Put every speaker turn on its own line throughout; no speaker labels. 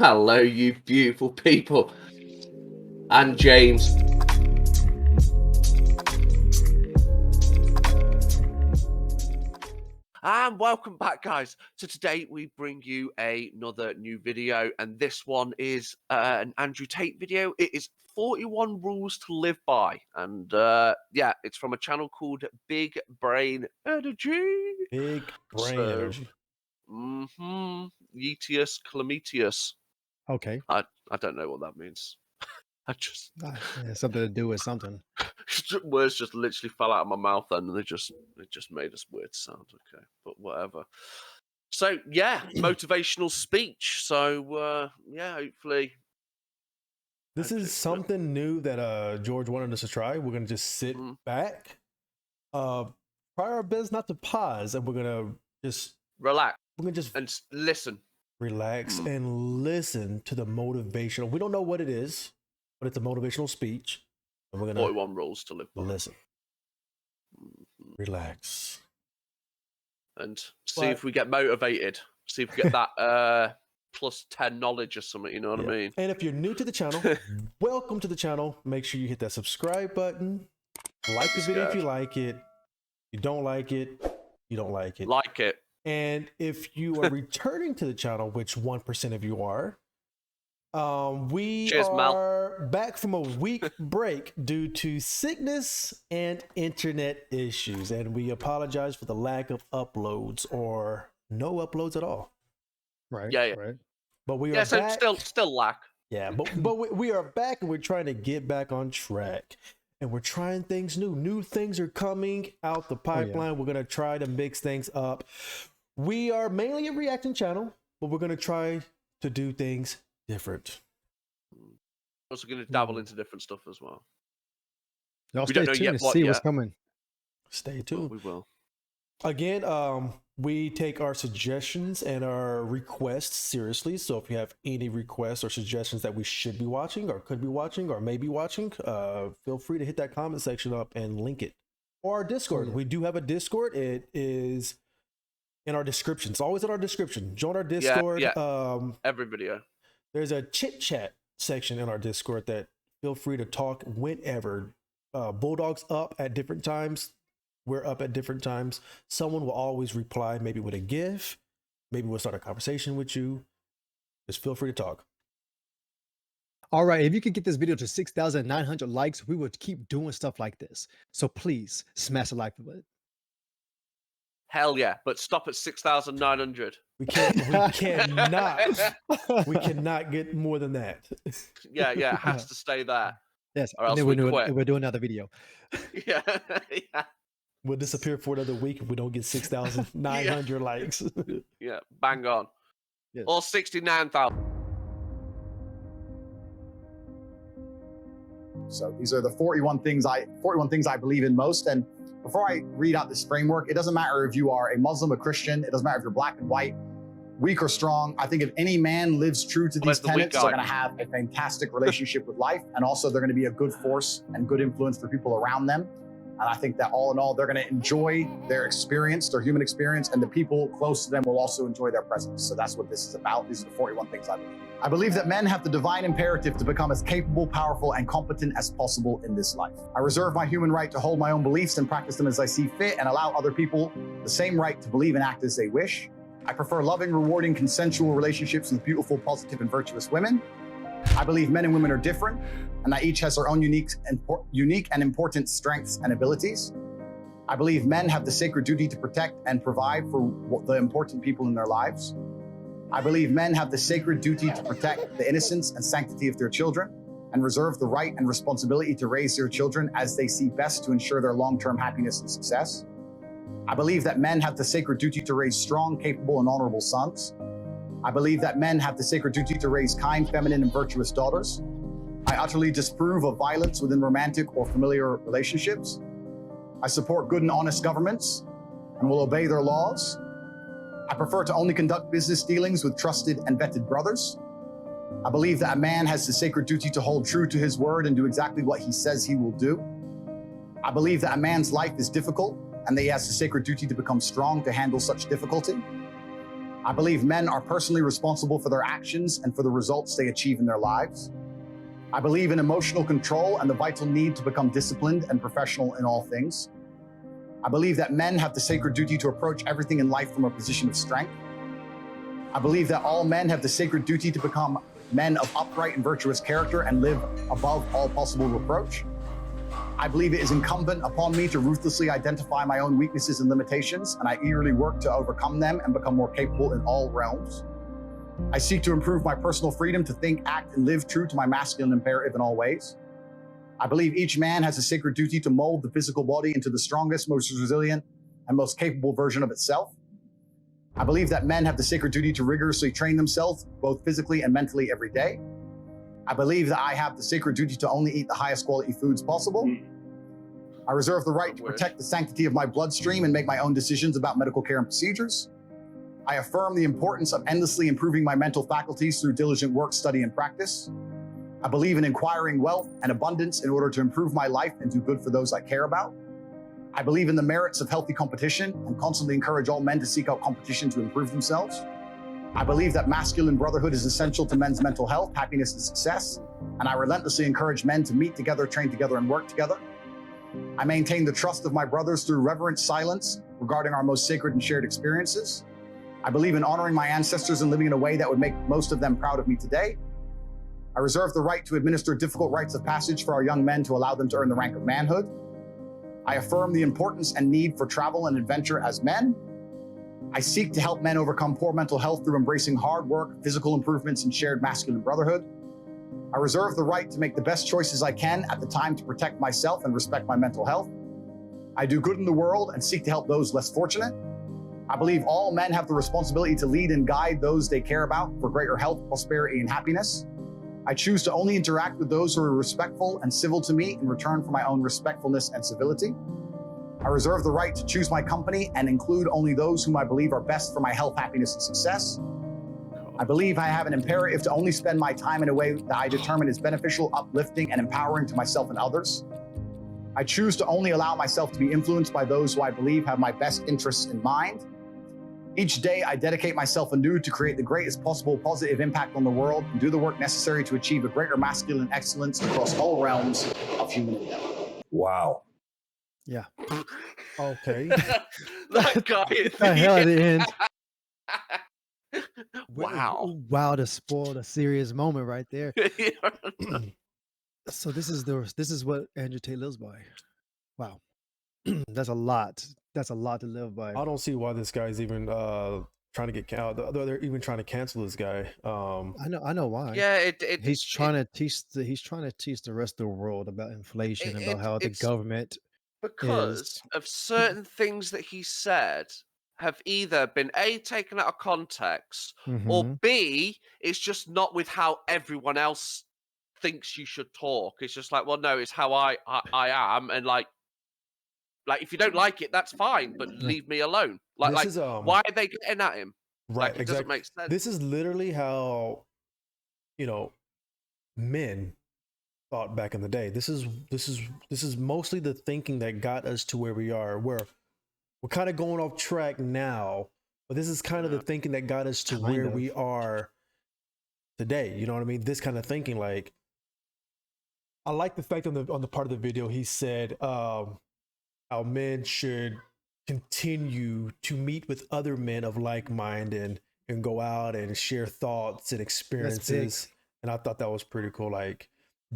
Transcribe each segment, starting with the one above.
Hello, you beautiful people. And James. And welcome back, guys. So today we bring you another new video, and this one is an Andrew Tate video. It is 41 Rules to Live By. And yeah, it's from a channel called Big Brain Energy.
Big brain energy.
Yetius Calamitius.
Okay.
I don't know what that means. I just
Yeah, something to do with something.
words just literally fell out of my mouth then, and it just made us weird sound. Okay, but whatever. So yeah, motivational speech. So yeah, hopefully
This is something new that George wanted us to try. We're gonna just sit back, try our best not to pause, and we're gonna just
relax.
We're gonna just
and listen,
relax, and listen to the motivational. We don't know what it is, but it's a motivational speech. And we're gonna
41 rules to live by.
Listen, relax,
and see if we get motivated. See if we get that plus 10 knowledge or something. You know what I mean?
And if you're new to the channel, welcome to the channel. Make sure you hit that subscribe button. Like the video if you like it. If you don't like it, you don't like it.
Like it.
And if you are returning to the channel, which 1% of you are, we are back from a week break due to sickness and internet issues, and we apologize for the lack of uploads or no uploads at all.
Right.
Yeah.
Right.
But we are back.
Still lack.
Yeah, but we are back, and we're trying to get back on track. And we're trying things new. New things are coming out the pipeline. We're gonna try to mix things up. We are mainly a reaction channel, but we're gonna try to do things different.
Also going to dabble into different stuff as well.
Y'all stay tuned to see what's coming.
Stay tuned.
We will.
Again, we take our suggestions and our requests seriously. So if you have any requests or suggestions that we should be watching or could be watching or may be watching, feel free to hit that comment section up and link it. Or our Discord. We do have a Discord. It is in our description. It's always in our description. Join our Discord.
Every video. There's
a chit chat section in our Discord that feel free to talk whenever. Bulldog's up at different times. We're up at different times. Someone will always reply, maybe with a GIF. Maybe we'll start a conversation with you. Just feel free to talk.
All right. If you could get this video to 6,900 likes, we would keep doing stuff like this. So please smash a like button.
Hell yeah, but stop at 6,900.
We cannot get more than that.
Yeah, it has to stay there.
Yes,
or else
and then we're doing another video.
Yeah.
We'll disappear for another week if we don't get 6,900 likes.
Yeah, bang on.
Yes.
Or 69,000.
So these are the 41 things I believe in most. And before I read out this framework, it doesn't matter if you are a Muslim, a Christian, it doesn't matter if you're black and white, weak or strong. I think if any man lives true to these tenets, they're going to have a fantastic relationship with life. And also they're going to be a good force and good influence for people around them. And I think that all in all, they're going to enjoy their experience, their human experience, and the people close to them will also enjoy their presence. So that's what this is about. These are the 41 things I believe. I believe that men have the divine imperative to become as capable, powerful, and competent as possible in this life. I reserve my human right to hold my own beliefs and practice them as I see fit and allow other people the same right to believe and act as they wish. I prefer loving, rewarding, consensual relationships with beautiful, positive, and virtuous women. I believe men and women are different and that each has their own unique and important strengths and abilities. I believe men have the sacred duty to protect and provide for the important people in their lives. I believe men have the sacred duty to protect the innocence and sanctity of their children and reserve the right and responsibility to raise their children as they see best to ensure their long-term happiness and success. I believe that men have the sacred duty to raise strong, capable, and honorable sons. I believe that men have the sacred duty to raise kind, feminine, and virtuous daughters. I utterly disapprove of violence within romantic or familiar relationships. I support good and honest governments and will obey their laws. I prefer to only conduct business dealings with trusted and vetted brothers. I believe that a man has the sacred duty to hold true to his word and do exactly what he says he will do. I believe that a man's life is difficult and that he has the sacred duty to become strong to handle such difficulty. I believe men are personally responsible for their actions and for the results they achieve in their lives. I believe in emotional control and the vital need to become disciplined and professional in all things. I believe that men have the sacred duty to approach everything in life from a position of strength. I believe that all men have the sacred duty to become men of upright and virtuous character and live above all possible reproach. I believe it is incumbent upon me to ruthlessly identify my own weaknesses and limitations, and I eagerly work to overcome them and become more capable in all realms. I seek to improve my personal freedom to think, act, and live true to my masculine imperative in all ways. I believe each man has a sacred duty to mold the physical body into the strongest, most resilient, and most capable version of itself. I believe that men have the sacred duty to rigorously train themselves, both physically and mentally, every day. I believe that I have the sacred duty to only eat the highest quality foods possible. I reserve the right to protect the sanctity of my bloodstream and make my own decisions about medical care and procedures. I affirm the importance of endlessly improving my mental faculties through diligent work, study, and practice. I believe in acquiring wealth and abundance in order to improve my life and do good for those I care about. I believe in the merits of healthy competition and constantly encourage all men to seek out competition to improve themselves. I believe that masculine brotherhood is essential to men's mental health, happiness, and success, and I relentlessly encourage men to meet together, train together, and work together. I maintain the trust of my brothers through reverent silence regarding our most sacred and shared experiences. I believe in honoring my ancestors and living in a way that would make most of them proud of me today. I reserve the right to administer difficult rites of passage for our young men to allow them to earn the rank of manhood. I affirm the importance and need for travel and adventure as men. I seek to help men overcome poor mental health through embracing hard work, physical improvements, and shared masculine brotherhood. I reserve the right to make the best choices I can at the time to protect myself and respect my mental health. I do good in the world and seek to help those less fortunate. I believe all men have the responsibility to lead and guide those they care about for greater health, prosperity, and happiness. I choose to only interact with those who are respectful and civil to me in return for my own respectfulness and civility. I reserve the right to choose my company and include only those whom I believe are best for my health, happiness, and success. I believe I have an imperative to only spend my time in a way that I determine is beneficial, uplifting, and empowering to myself and others. I choose to only allow myself to be influenced by those who I believe have my best interests in mind. Each day, I dedicate myself anew to create the greatest possible positive impact on the world and do the work necessary to achieve a greater masculine excellence across all realms of human endeavor.
Wow.
Yeah.
Okay.
That guy at
The hell at the end.
Wow.
Wow, to spoil a serious moment right there. So this is what Andrew Tate lives by. Wow. That's a lot. That's a lot to live by.
I don't see why this guy's even trying to get they're even trying to cancel this guy.
I know why.
Yeah,
He's trying to teach the rest of the world about inflation, about how the
it's
government
because of certain things that he said have either been A, taken out of context, or
Mhm.
B, it's just not with how everyone else thinks you should talk. It's just like, well, no, it's how I am, and like if you don't like it, that's fine, but leave me alone.
This is
why are they getting at him?
right,
Like, it doesn't
exactly.
make sense.
This is literally how men thought back in the day. This is mostly the thinking that got us to where we are. We're kind of going off track now, but this is kind of the thinking that got us to where we are today. You know what I mean? This kind of thinking. Like, I like the fact on the part of the video he said how men should continue to meet with other men of like mind and go out and share thoughts and experiences. And I thought that was pretty cool. Like,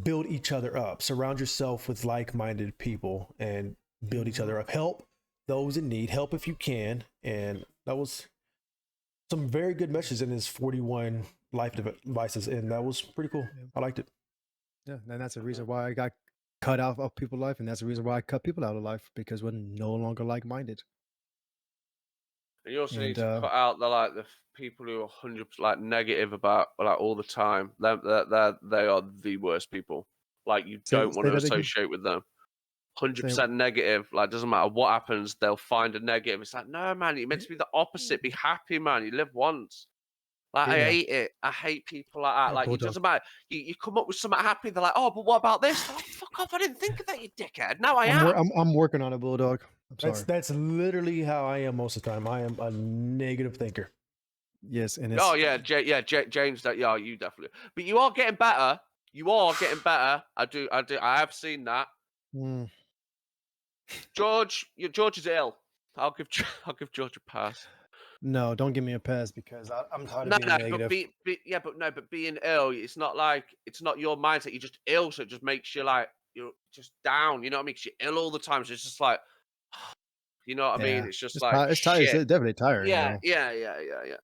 build each other up, surround yourself with like-minded people and build each other up, help those in need, help if you can. And that was some very good messages in his 41 life advices, and that was pretty cool. I liked it.
Yeah, and that's the reason why I got cut out of people's life, and that's the reason why I cut people out of life, because we're no longer like-minded.
And you also need to cut out the people who are 100% negative about all the time. They are the worst people. Like, you don't want to associate with them. 100% negative. Like, doesn't matter what happens, they'll find a negative. It's like, no, man, you're meant to be the opposite. Be happy, man. You live once. Like, I hate it. I hate people like that. Like, it doesn't matter. You come up with something happy, they're like, oh, but what about this? Like, fuck off, I didn't think of that, you dickhead. Now I am.
I'm working on it, Bulldog. I'm sorry.
That's literally how I am most of the time. I am a negative thinker.
Yes, and
Oh
it's
yeah, James. That yeah, you definitely. But you are getting better. You are getting better. I have seen that.
mm,
George is ill. I'll give George a pass.
no, don't give me a pass because I'm tired of
No,
being
no, but
negative.
yeah, but no, but being ill, it's not like it's not your mindset. You're just ill, so it just makes you like you're just down. You know what I mean? 'Cause you're ill all the time, so it's just like, you know what I mean?
Yeah,
It's just
it's
like
tired. It's tired. It's
shit.
definitely tiring,
Yeah,
though.
yeah, yeah, yeah, yeah.